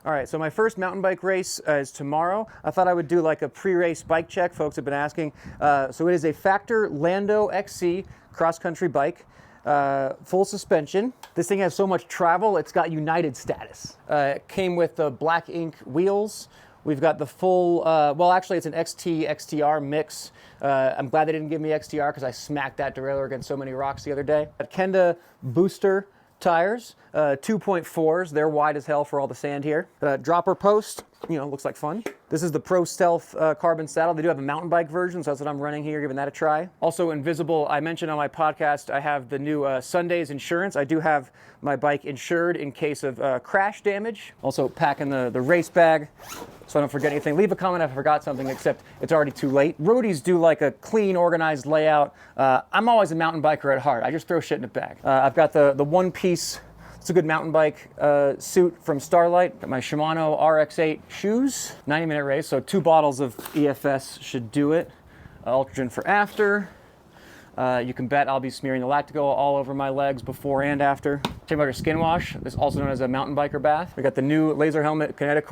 All right, so my first mountain bike race is tomorrow. I thought I would do like a pre-race bike check. Folks have been asking. So it is a Factor Lando XC cross-country bike, full suspension. This thing has so much travel, it's got United status. It came with the black ink wheels. We've got the full, well, actually it's an XT, XTR mix. I'm glad they didn't give me XTR because I smacked that derailleur against so many rocks the other day. Kenda booster tires, 2.4s. They're wide as hell for all the sand here. Dropper post, you know, looks like fun. This is the Pro Stealth carbon saddle. They do have a mountain bike version, so that's what I'm running here, giving that a try. Also invisible, I mentioned on my podcast, I have the new Sundays insurance. I do have my bike insured in case of crash damage. Also packing the race bag, so I don't forget anything. Leave a comment if I forgot something, except it's already too late. Roadies do like a clean, organized layout. I'm always a mountain biker at heart. I just throw shit in a bag. I've got the one-piece, it's a good mountain bike suit from Starlight. Got my Shimano RX8 shoes, 90-minute race, so 2 bottles of EFS should do it. Ultragen for after. You can bet I'll be smearing the Lactigo all over my legs before and after. Check out our skin wash. This is also known as a mountain biker bath. We got the new Lazer Helmet Kinetic,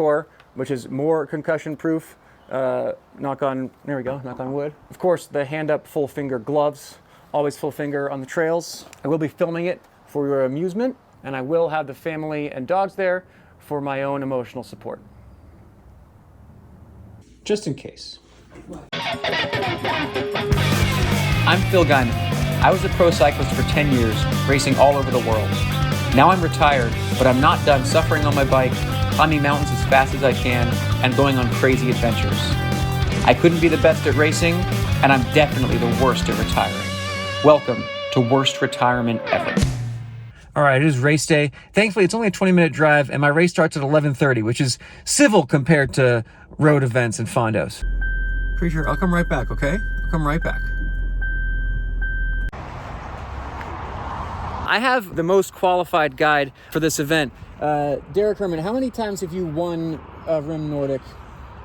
which is more concussion proof. Knock on, there we go, knock on wood. Of course, the hand up full finger gloves. Always full finger on the trails. I will be filming it for your amusement, and I will have the family and dogs there for my own emotional support. Just in case. I'm Phil Gaimon. I was a pro cyclist for 10 years, racing all over the world. Now I'm retired, but I'm not done suffering on my bike, climbing mountains as fast as I can, and going on crazy adventures. I couldn't be the best at racing, and I'm definitely the worst at retiring. Welcome to Worst Retirement Ever. All right, it is race day. Thankfully, it's only a 20-minute drive, and my race starts at 11:30, which is civil compared to road events and fondos. Creature, I'll come right back, okay? I'll come right back. I have the most qualified guide for this event. Derek Herman, how many times have you won a Rim Nordic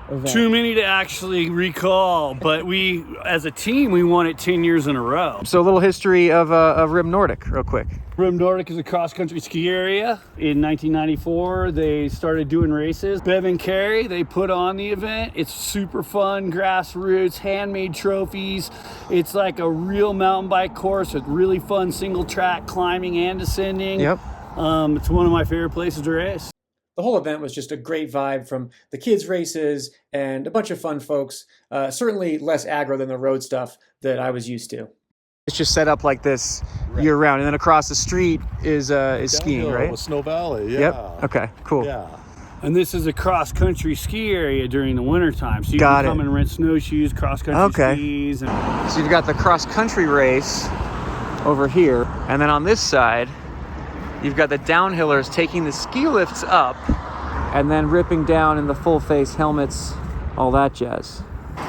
event? Too many to actually recall, but we, as a team, we won it 10 years in a row. So a little history of Rim Nordic, real quick. Rim Nordic is a cross-country ski area. In 1994, they started doing races. Bev and Carrie, they put on the event. It's super fun, grassroots, handmade trophies. It's like a real mountain bike course with really fun single track climbing and descending. Yep. It's one of my favorite places to race. The whole event was just a great vibe from the kids' races and a bunch of fun folks. Certainly less aggro than the road stuff that I was used to. It's just set up like this year round, and then across the street is skiing, right? With Snow Valley, yeah. Yep. Okay. Cool. Yeah. And this is a cross-country ski area during the wintertime. So you can come and rent snowshoes, cross-country skis. So you've got the cross-country race over here, and then on this side, you've got the downhillers taking the ski lifts up and then ripping down in the full-face helmets, all that jazz.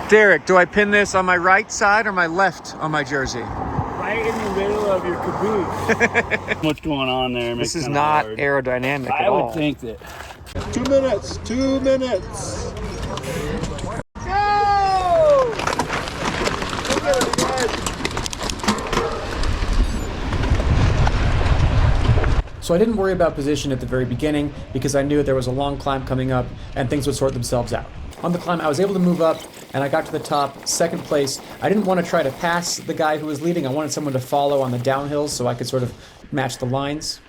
Derek, do I pin this on my right side or my left on my jersey? Right in the middle of your caboose. What's going on there? This is not aerodynamic at all. I would think that. 2 minutes, 2 minutes. Go! So I didn't worry about position at the very beginning because I knew there was a long climb coming up and things would sort themselves out. On the climb, I was able to move up and I got to the top, second place. I didn't want to try to pass the guy who was leading. I wanted someone to follow on the downhills so I could sort of match the lines.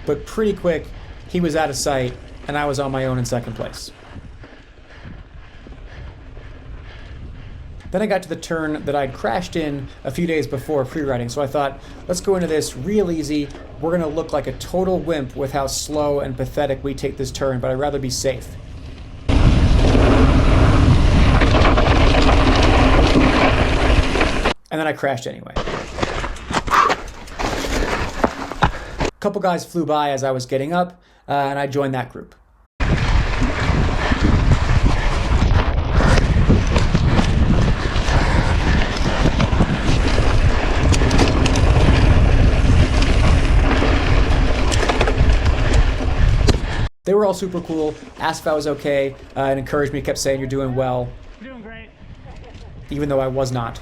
But pretty quick, he was out of sight and I was on my own in second place. Then I got to the turn that I'd crashed in a few days before pre-riding, so I thought, let's go into this real easy. We're gonna look like a total wimp with how slow and pathetic we take this turn, but I'd rather be safe. And then I crashed anyway. A couple guys flew by as I was getting up, and I joined that group. They were all super cool, asked if I was okay, and encouraged me, kept saying, "You're doing well." You're doing great. Even though I was not.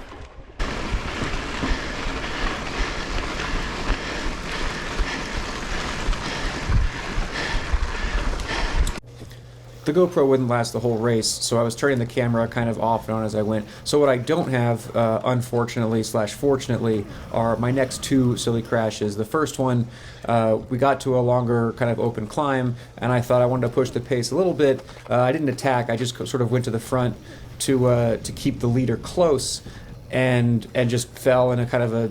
The GoPro wouldn't last the whole race, so I was turning the camera kind of off and on as I went. So what I don't have, unfortunately / fortunately, are my next 2 silly crashes. The first one, we got to a longer kind of open climb, and I thought I wanted to push the pace a little bit. I didn't attack, I just sort of went to the front to keep the leader close, and just fell in a kind of a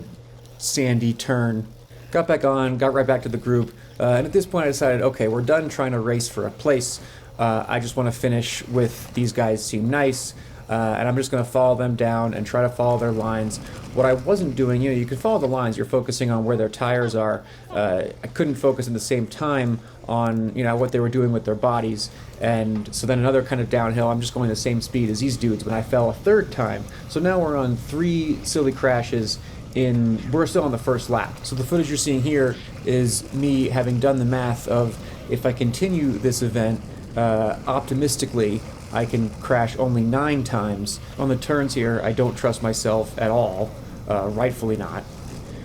sandy turn. Got back on, got right back to the group, and at this point I decided, okay, we're done trying to race for a place. I just want to finish with these guys seem nice, and I'm just going to follow them down and try to follow their lines. What I wasn't doing, you can follow the lines, you're focusing on where their tires are. I couldn't focus at the same time on what they were doing with their bodies, and so then another kind of downhill, I'm just going the same speed as these dudes when I fell a third time. So now we're on 3 silly crashes. We're still on the first lap. So the footage you're seeing here is me having done the math of, if I continue this event, optimistically, I can crash only 9 times. On the turns here, I don't trust myself at all, rightfully not.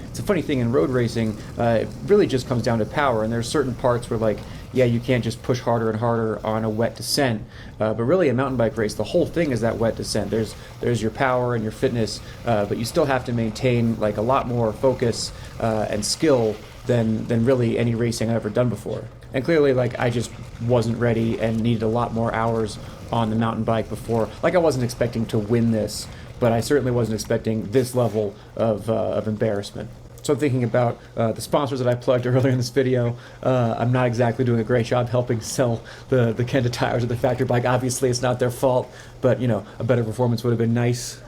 It's a funny thing in road racing, it really just comes down to power, and there's certain parts where you can't just push harder and harder on a wet descent, but really a mountain bike race, the whole thing is that wet descent. There's your power and your fitness, but you still have to maintain a lot more focus and skill than really any racing I've ever done before. And clearly, I just wasn't ready and needed a lot more hours on the mountain bike before. I wasn't expecting to win this, but I certainly wasn't expecting this level of embarrassment. So I'm thinking about the sponsors that I plugged earlier in this video. I'm not exactly doing a great job helping sell the Kenda tires of the factory bike. Obviously, it's not their fault, but a better performance would have been nice.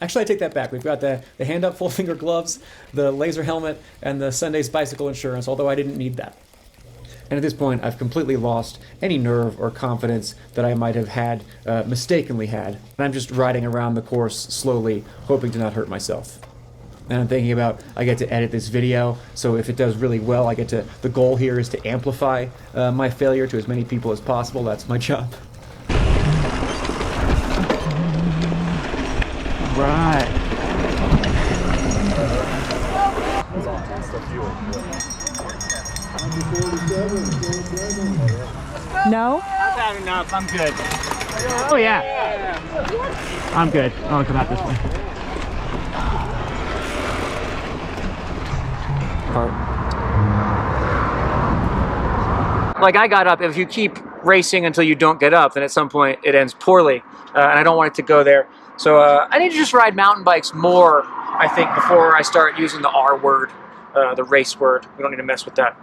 Actually, I take that back. We've got the hand-up full-finger gloves, the Lazer helmet, and the Sunday's bicycle insurance, although I didn't need that. And at this point, I've completely lost any nerve or confidence that I might have mistakenly had. And I'm just riding around the course slowly, hoping to not hurt myself. And I'm thinking about, I get to edit this video, so if it does really well, the goal here is to amplify my failure to as many people as possible. That's my job. Right. No? I've had enough. I'm good. Oh, yeah. I'm good. I'll come out this way. I got up. If you keep racing until you don't get up, then at some point it ends poorly. And I don't want it to go there. So I need to just ride mountain bikes more, I think, before I start using the R word, the race word. We don't need to mess with that.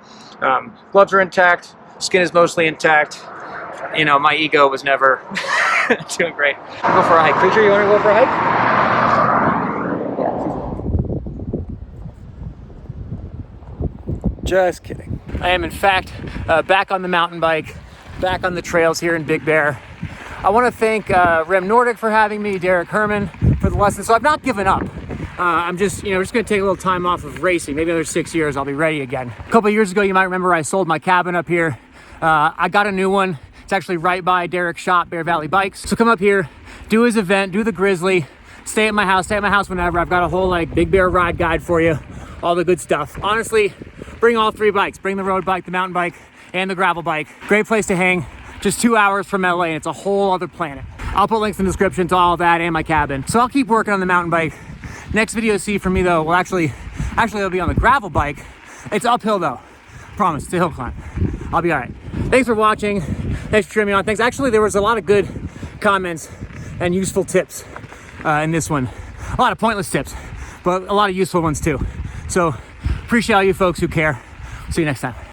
Gloves are intact. Skin is mostly intact. My ego was never doing great. Go for a hike. Creature, you want to go for a hike? Just kidding. I am, in fact, back on the mountain bike, back on the trails here in Big Bear. I want to thank Rem Nordic for having me, Derek Herman for the lesson. So I've not given up. I'm just, just going to take a little time off of racing. Maybe another 6 years, I'll be ready again. A couple of years ago, you might remember I sold my cabin up here. I got a new one. It's actually right by Derek's shop, Bear Valley Bikes. So come up here, do his event, do the Grizzly, stay at my house whenever. I've got a whole Big Bear ride guide for you, all the good stuff. Honestly, bring all 3 bikes. Bring the road bike, the mountain bike, and the gravel bike. Great place to hang. Just 2 hours from LA, and it's a whole other planet. I'll put links in the description to all of that and my cabin. So I'll keep working on the mountain bike. Next video you see from me though, will actually it'll be on the gravel bike. It's uphill though. Promise, it's a hill climb. I'll be all right. Thanks for watching. Thanks for cheering me on. Thanks. Actually, there was a lot of good comments and useful tips in this one. A lot of pointless tips, but a lot of useful ones too. So appreciate all you folks who care. See you next time.